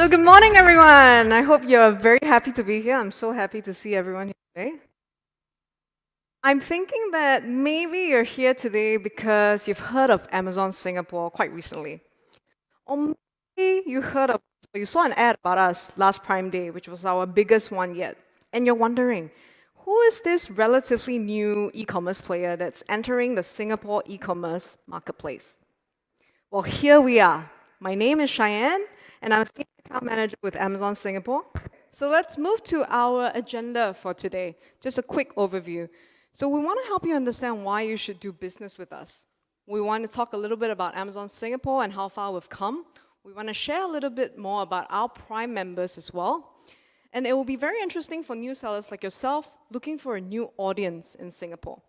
So good morning, everyone. I hope you're very happy to be here. I'm so happy to see everyone here today. I'm thinking that maybe you're here today because you've heard of Amazon Singapore quite recently. Or maybe you heard of, or you saw an ad about us last Prime Day, which was our biggest one yet. And you're wondering, who is this relatively new e-commerce player that's entering the Singapore e-commerce marketplace? Well, here we are. My name is Cheyenne, and I'm a senior account manager with Amazon Singapore. So let's move to our agenda for today. Just a quick overview. So we want to help you understand why you should do business with us. We want to talk a little bit about Amazon Singapore and how far we've come. We want to share a little bit more about our Prime members as well. And it will be very interesting for new sellers like yourself looking for a new audience in Singapore.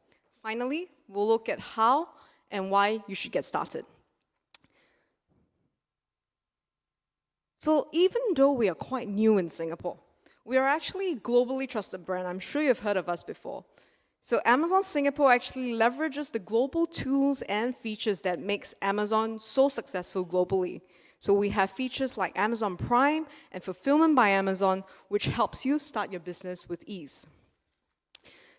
Finally, we'll look at how and why you should get started. So even though we are quite new in Singapore, we are actually a globally trusted brand. I'm sure you've heard of us before. So Amazon Singapore actually leverages the global tools and features that makes Amazon so successful globally. So we have features like Amazon Prime and Fulfillment by Amazon, which helps you start your business with ease.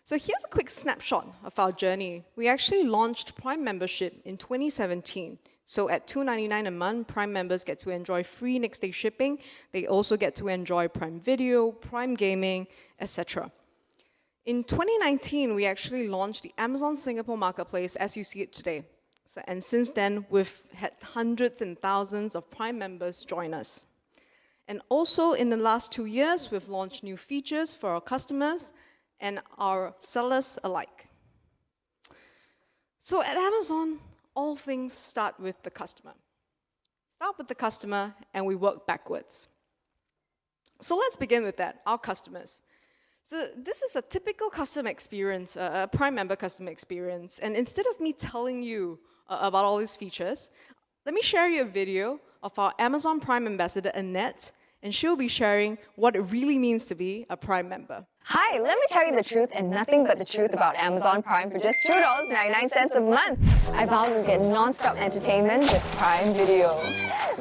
So here's a quick snapshot of our journey. We actually launched Prime membership in 2017. So at $2.99 a month, Prime members get to enjoy free next-day shipping. They also get to enjoy Prime Video, Prime Gaming, etc. In 2019, we actually launched the Amazon Singapore Marketplace as you see it today. And since then, we've had hundreds and thousands of Prime members join us. And also in the last 2 years, we've launched new features for our customers and our sellers alike. So at Amazon, all things start with the customer. Start with the customer and we work backwards. So let's begin with that, our customers. So this is a typical customer experience, a Prime member customer experience. And instead of me telling you about all these features, let me share you a video of our Amazon Prime ambassador, Annette, and she'll be sharing what it really means to be a Prime member. Hi, let me tell you the truth and nothing but the truth about Amazon Prime for just $2.99 a month. I vow to get non-stop entertainment with Prime Video.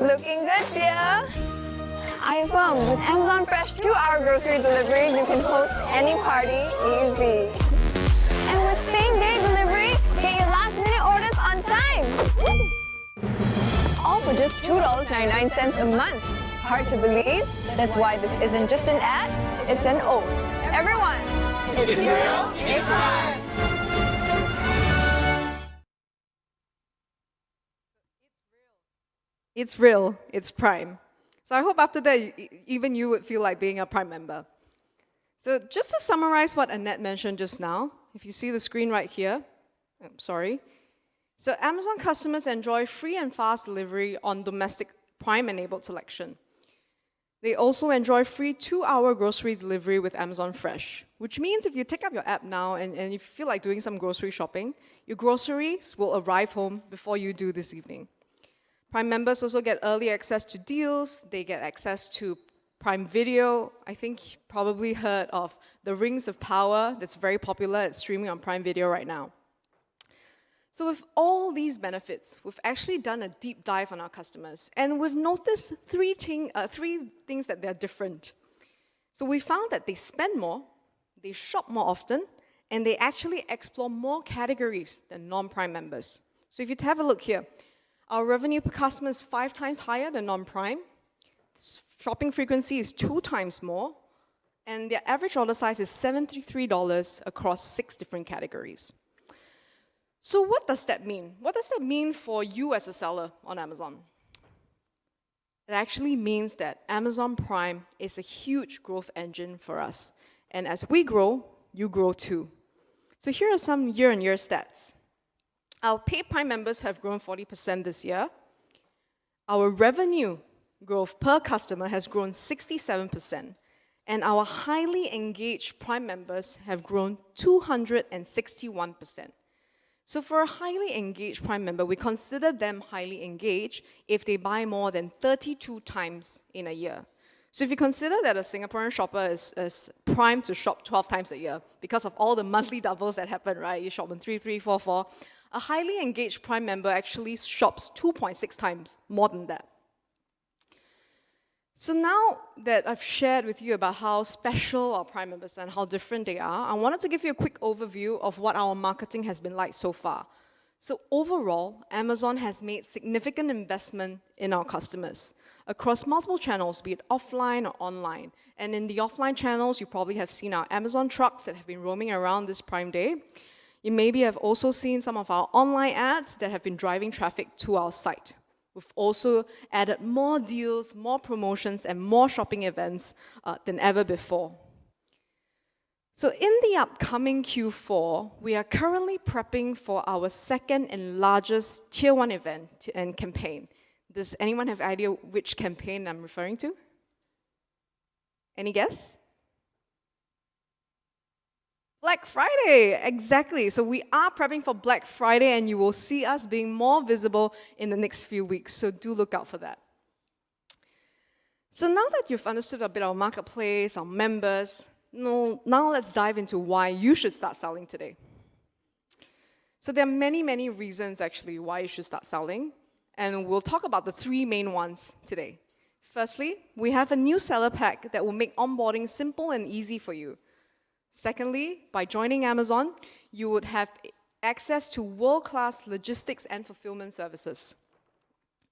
Looking good, dear? I affirm, with Amazon Fresh 2-hour grocery delivery, you can host any party easy. And with same-day delivery, get your last-minute orders on time. All for just $2.99 a month. Hard to believe? That's why this isn't just an ad, it's an oath. Everyone, it's real, it's Prime. It's real, it's Prime. So I hope after that, even you would feel like being a Prime member. So just to summarize what Annette mentioned just now, if you see the screen right here, sorry. So Amazon customers enjoy free and fast delivery on domestic Prime-enabled selection. They also enjoy free 2-hour grocery delivery with Amazon Fresh, which means if you take up your app now and if you feel like doing some grocery shopping, your groceries will arrive home before you do this evening. Prime members also get early access to deals. They get access to Prime Video. I think you probably heard of the Rings of Power that's very popular. It's streaming on Prime Video right now. So with all these benefits, we've actually done a deep dive on our customers, and we've noticed three things that they're different. So we found that they spend more, they shop more often, and they actually explore more categories than non-Prime members. So if you have a look here, our revenue per customer is 5 times higher than non-Prime. Shopping frequency is 2 times more, and their average order size is $73 across 6 different categories. So what does that mean? What does that mean for you as a seller on Amazon? It actually means that Amazon Prime is a huge growth engine for us. And as we grow, you grow too. So here are some year-on-year stats. Our paid Prime members have grown 40% this year. Our revenue growth per customer has grown 67%. And our highly engaged Prime members have grown 261%. So for a highly engaged Prime member, we consider them highly engaged if they buy more than 32 times in a year. So if you consider that a Singaporean shopper is primed to shop 12 times a year because of all the monthly doubles that happen, right? You shop on 3, 3, 4, 4. A highly engaged Prime member actually shops 2.6 times more than that. So now that I've shared with you about how special our Prime members are and how different they are, I wanted to give you a quick overview of what our marketing has been like so far. So overall, Amazon has made significant investment in our customers across multiple channels, be it offline or online. And in the offline channels, you probably have seen our Amazon trucks that have been roaming around this Prime Day. You maybe have also seen some of our online ads that have been driving traffic to our site. We've also added more deals, more promotions, and more shopping events than ever before. So in the upcoming Q4, we are currently prepping for our second and largest Tier 1 event and campaign. Does anyone have an idea which campaign I'm referring to? Any guess? Black Friday, exactly. So we are prepping for Black Friday, and you will see us being more visible in the next few weeks, so do look out for that. So now that you've understood a bit of our marketplace, our members, now let's dive into why you should start selling today. So there are many, many reasons actually why you should start selling, and we'll talk about the three main ones today. Firstly, we have a new seller pack that will make onboarding simple and easy for you. Secondly, by joining Amazon, you would have access to world-class logistics and fulfillment services.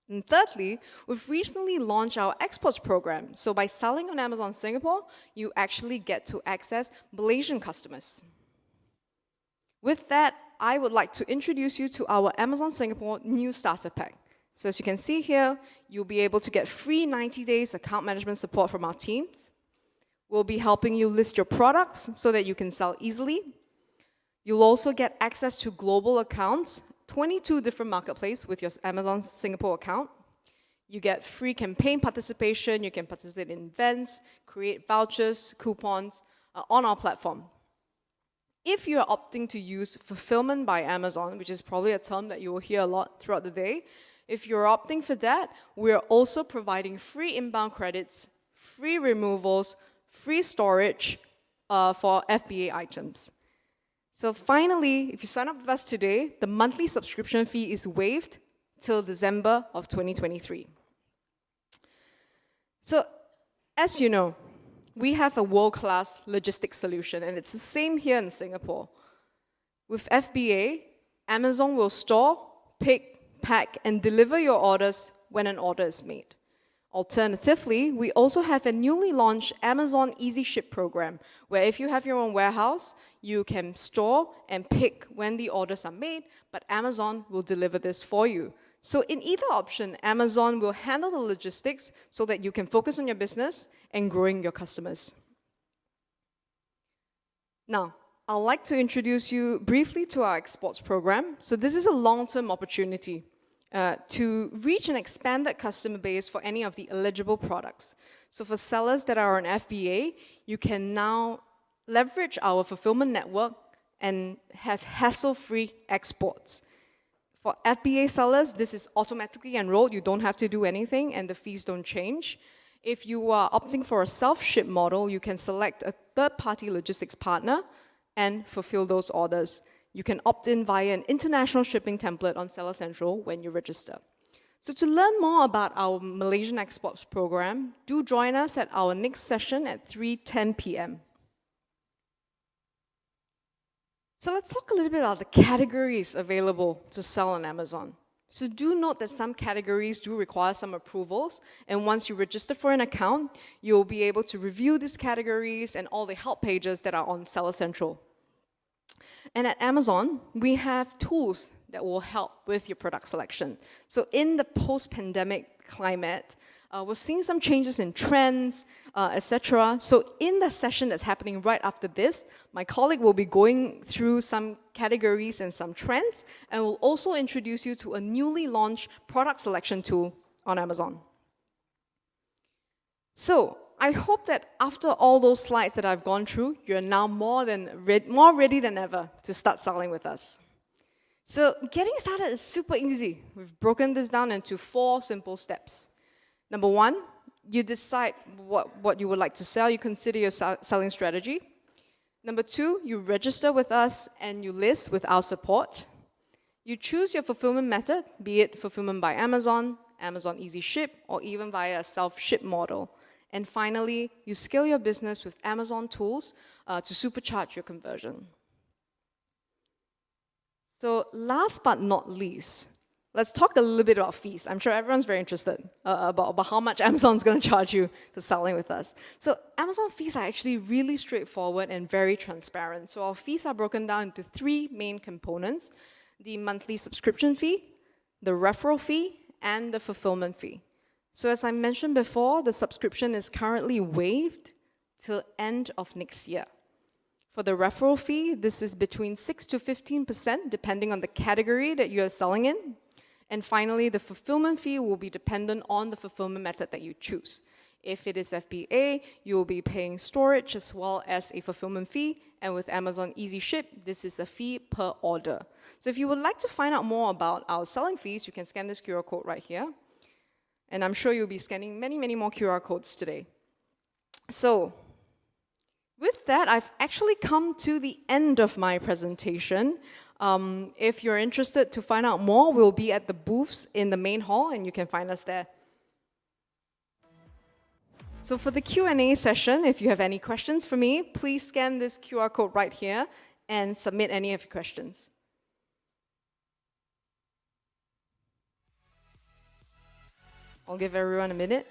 And thirdly, we've recently launched our exports program. So by selling on Amazon Singapore, you actually get to access Malaysian customers. With that, I would like to introduce you to our Amazon Singapore new starter pack. So as you can see here, you'll be able to get free 90 days account management support from our teams. We'll be helping you list your products so that you can sell easily. You'll also get access to global accounts, 22 different marketplaces with your Amazon Singapore account. You get free campaign participation. You can participate in events, create vouchers, coupons on our platform. If you're opting to use fulfillment by Amazon, which is probably a term that you will hear a lot throughout the day, if you're opting for that, we're also providing free inbound credits, free removals, free storage for FBA items. So finally, if you sign up with us today, the monthly subscription fee is waived till December of 2023. So as you know, we have a world-class logistics solution, and it's the same here in Singapore. With FBA, Amazon will store, pick, pack, and deliver your orders when an order is made. Alternatively, we also have a newly launched Amazon Easy Ship program, where if you have your own warehouse, you can store and pick when the orders are made, but Amazon will deliver this for you. So in either option, Amazon will handle the logistics so that you can focus on your business and growing your customers. Now, I'd like to introduce you briefly to our exports program. So this is a long-term opportunity to reach an expanded customer base for any of the eligible products. So for sellers that are on FBA, you can now leverage our fulfillment network and have hassle-free exports. For FBA sellers, this is automatically enrolled. You don't have to do anything, and the fees don't change. If you are opting for a self-ship model, you can select a third-party logistics partner and fulfill those orders. You can opt in via an international shipping template on Seller Central when you register. So to learn more about our Malaysian exports program, do join us at our next session at 3:10 p.m. So let's talk a little bit about the categories available to sell on Amazon. So do note that some categories do require some approvals, and once you register for an account, you'll be able to review these categories and all the help pages that are on Seller Central. And at Amazon, we have tools that will help with your product selection. So in the post-pandemic climate, we're seeing some changes in trends, etc. So in the session that's happening right after this, my colleague will be going through some categories and some trends, and will also introduce you to a newly launched product selection tool on Amazon. So I hope that after all those slides that I've gone through, you're now more ready than ever to start selling with us. So getting started is super easy. We've broken this down into 4 simple steps. Number 1, you decide what you would like to sell. You consider your selling strategy. Number 2, you register with us and you list with our support. You choose your fulfillment method, be it fulfillment by Amazon, Amazon Easy Ship, or even via a self-ship model. And finally, you scale your business with Amazon tools to supercharge your conversion. So last but not least, let's talk a little bit about fees. I'm sure everyone's very interested about how much Amazon's going to charge you for selling with us. So Amazon fees are actually really straightforward and very transparent. So our fees are broken down into three main components: the monthly subscription fee, the referral fee, and the fulfillment fee. So as I mentioned before, the subscription is currently waived till end of next year. For the referral fee, this is between 6 to 15%, depending on the category that you are selling in. And finally, the fulfillment fee will be dependent on the fulfillment method that you choose. If it is FBA, you will be paying storage as well as a fulfillment fee. And with Amazon Easy Ship, this is a fee per order. So if you would like to find out more about our selling fees, you can scan this QR code right here. And I'm sure you'll be scanning many, many more QR codes today. So with that, I've actually come to the end of my presentation. If you're interested to find out more, we'll be at the booths in the main hall, and you can find us there. So for the Q&A session, if you have any questions for me, please scan this QR code right here and submit any of your questions. I'll give everyone a minute.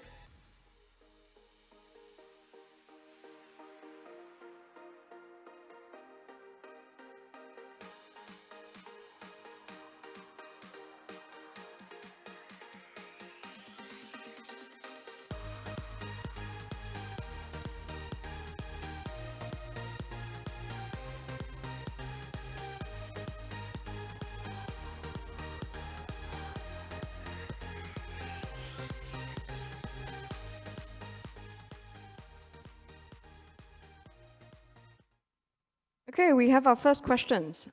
Okay, we have our first questions.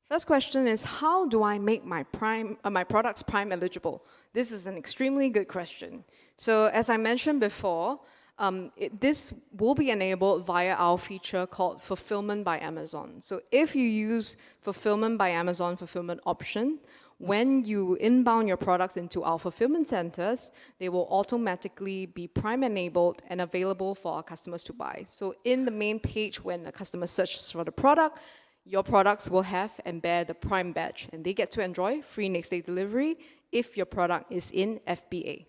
First question is, how do I make my products Prime eligible? This is an extremely good question. So as I mentioned before, this will be enabled via our feature called Fulfillment by Amazon. So if you use Fulfillment by Amazon fulfillment option, when you inbound your products into our fulfillment centers, they will automatically be Prime enabled and available for our customers to buy. So in the main page, when a customer searches for the product, your products will have and bear the Prime badge, and they get to enjoy free next day delivery if your product is in FBA.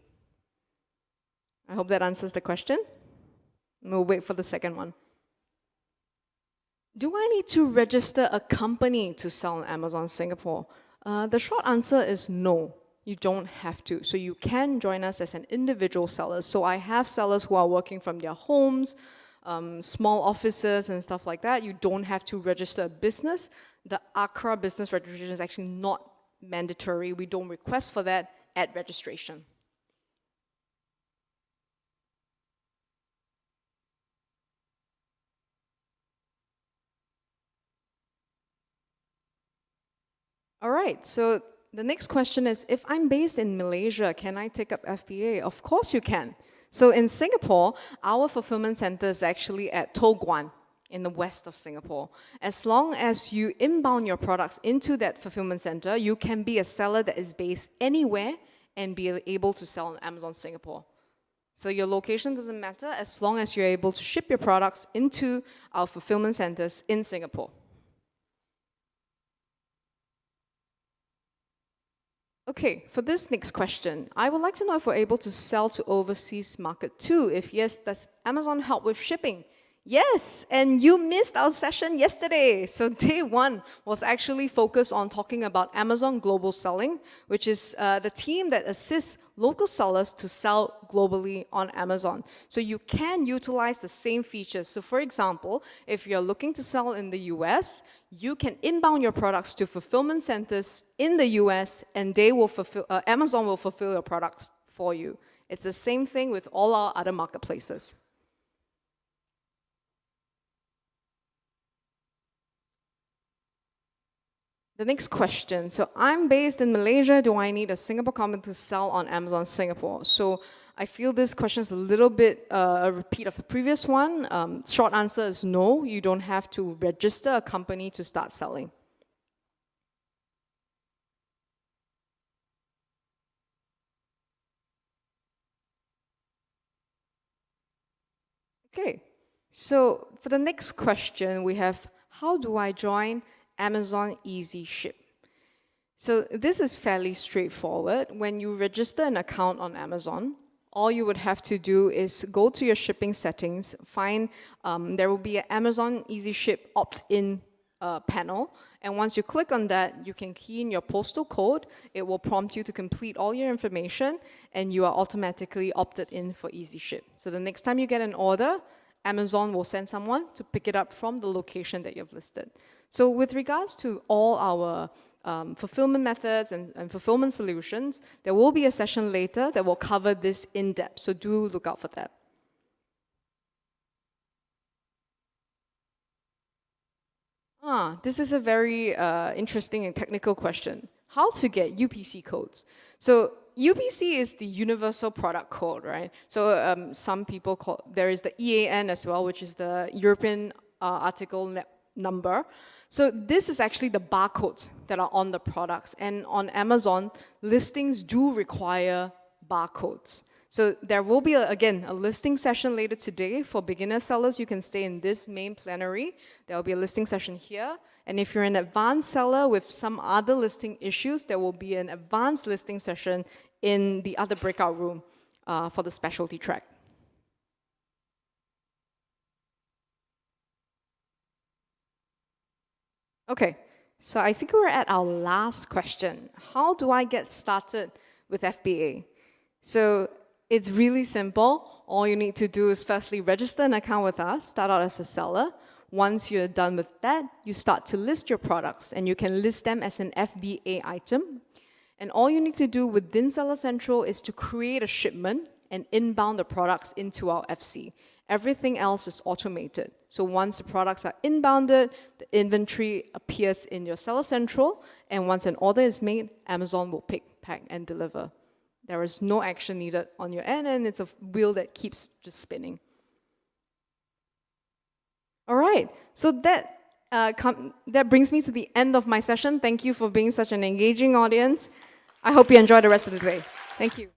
I hope that answers the question. We'll wait for the second one. Do I need to register a company to sell on Amazon Singapore? The short answer is no, you don't have to. So you can join us as an individual seller. So I have sellers who are working from their homes, small offices and stuff like that. You don't have to register a business. The ACRA business registration is actually not mandatory. We don't request for that at registration. All right, so the next question is, if I'm based in Malaysia, can I take up FBA? Of course you can. So in Singapore, our fulfillment center is actually at Toh Guan in the west of Singapore. As long as you inbound your products into that fulfillment center, you can be a seller that is based anywhere and be able to sell on Amazon Singapore. So your location doesn't matter as long as you're able to ship your products into our fulfillment centers in Singapore. Okay, for this next question, I would like to know if we're able to sell to overseas market too. If yes, does Amazon help with shipping? Yes, and you missed our session yesterday. So day one was actually focused on talking about Amazon Global Selling, which is the team that assists local sellers to sell globally on Amazon. So you can utilize the same features. So for example, if you're looking to sell in the US, you can inbound your products to fulfillment centers in the US, and they will Amazon will fulfill your products for you. It's the same thing with all our other marketplaces. The next question. So I'm based in Malaysia. Do I need a Singapore company to sell on Amazon Singapore? So I feel this question is a little bit a repeat of the previous one. Short answer is no. You don't have to register a company to start selling. Okay, so for the next question, we have, how do I join Amazon Easy Ship? So this is fairly straightforward. When you register an account on Amazon, all you would have to do is go to your shipping settings, find, there will be an Amazon Easy Ship opt-in panel, and once you click on that, you can key in your postal code. It will prompt you to complete all your information, and you are automatically opted in for Easy Ship. So the next time you get an order, Amazon will send someone to pick it up from the location that you've listed. So with regards to all our fulfillment methods and fulfillment solutions, there will be a session later that will cover this in depth, so do look out for that. This is a very interesting and technical question. How to get UPC codes? So UPC is the Universal Product Code, right? So some people call, there is the EAN as well, which is the European Article Number. So this is actually the barcodes that are on the products. And on Amazon, listings do require barcodes. So there will be, again, a listing session later today. For beginner sellers, you can stay in this main plenary. There will be a listing session here. And if you're an advanced seller with some other listing issues, there will be an advanced listing session in the other breakout room for the specialty track. Okay, so I think we're at our last question. How do I get started with FBA? So it's really simple. All you need to do is firstly register an account with us, start out as a seller. Once you're done with that, you start to list your products, and you can list them as an FBA item. And all you need to do within Seller Central is to create a shipment and inbound the products into our FC. Everything else is automated. So once the products are inbounded, the inventory appears in your Seller Central, and once an order is made, Amazon will pick, pack, and deliver. There is no action needed on your end, and it's a wheel that keeps just spinning. All right, so that brings me to the end of my session. Thank you for being such an engaging audience. I hope you enjoy the rest of the day. Thank you.